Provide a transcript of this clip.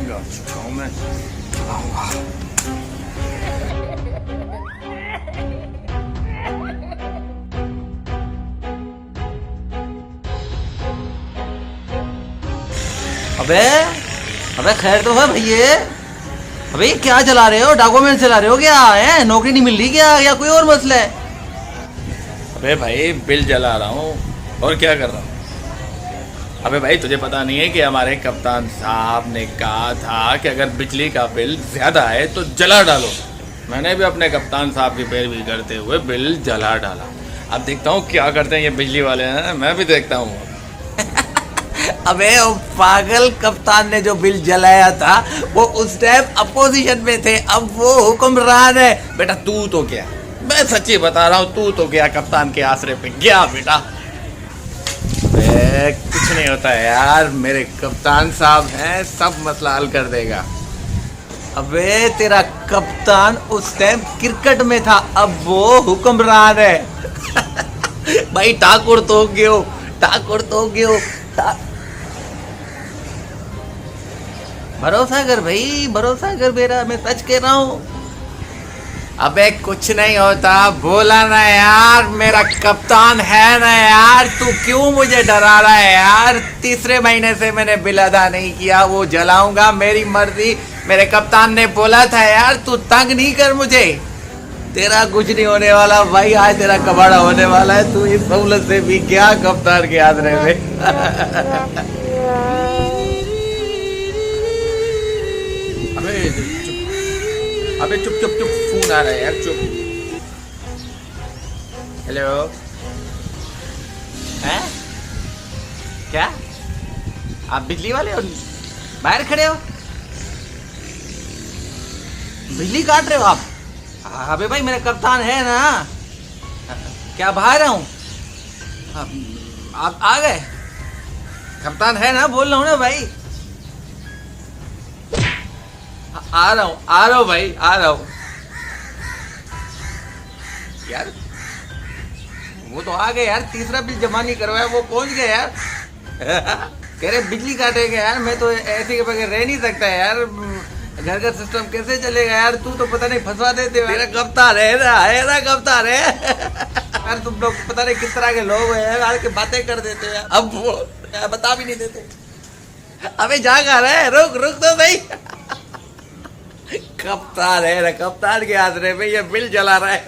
आ चुका हूँ मैं। अबे अबे खैर तो है भैया। अबे ये क्या चला रहे हो? डॉक्यूमेंट चला रहे हो क्या? है नौकरी नहीं मिल रही क्या या कोई और मसला है? अबे भाई बिल जला रहा हूँ और क्या कर रहा हूँ। अबे भाई तुझे पता नहीं है कि हमारे कप्तान साहब ने कहा था कि अगर बिजली का बिल ज़्यादा है तो जला डालो। मैंने भी अपने कप्तान साहब की पैरवी करते हुए बिल जला डाला। अब देखता हूँ क्या करते हैं ये बिजली वाले हैं, मैं भी देखता हूँ। अबे वो पागल कप्तान ने जो बिल जलाया था वो उस टाइम अपोजिशन में थे, अब वो हुक्मरान है। बेटा तू तो क्या, मैं सच्ची बता रहा हूँ, तू तो क्या कप्तान के आसरे पे गया बेटा। कुछ नहीं होता है यार, मेरे कप्तान साहब हैं, सब मसला हल कर देगा। अबे तेरा कप्तान उस टाइम क्रिकेट में था, अब वो हुक्मरान है। भाई ठाकुर तो गयो, ठाकुर तो गयो। भरोसा कर भाई, भरोसा कर मेरा, मैं सच कह रहा हूँ। अबे कुछ नहीं होता, बोला ना यार, मेरा कप्तान है ना यार, तू क्यों मुझे डरा रहा है यार। तीसरे महीने से मैंने बिल अदा नहीं किया, वो जलाऊंगा, मेरी मर्जी। मेरे कप्तान ने बोला था यार, तू तंग नहीं कर मुझे। तेरा कुछ नहीं होने वाला भाई, आज तेरा कबाड़ा होने वाला है। तू इस सहूलत से भी क्या कप्तान के आदरे में। अबे चुप चुप चुप, फोन आ रहा है यार, चुप। हेलो। हैं? क्या आप बिजली वाले हो? बाहर खड़े हो, बिजली काट रहे हो आप? अबे भाई मेरा कप्तान है ना, क्या बाहर आऊं? आप आ गए? कप्तान है ना, बोल रहा हूं ना भाई। आ रहा हूँ भाई, आ रहा हूँ यार। वो तो आ गए यार, तीसरा बिल जमा नहीं करवाया, वो पहुंच गए यार। कह रहे बिजली काटेंगे यार, मैं तो ऐसे के बगैर रह नहीं सकता यार। घर का सिस्टम कैसे चलेगा यार? तू तो पता नहीं फंसवा देते हो। मेरा कप्तान है ना कप्तान है। यार तुम लोग पता नहीं किस तरह के लोग हैं यार, आके बातें कर देते हैं, अब वो बता भी नहीं देते। अबे जा कर रहे, रुक तो सही। कप्तान है ना, कप्तान के आसरे में ये बिल जला रहा है।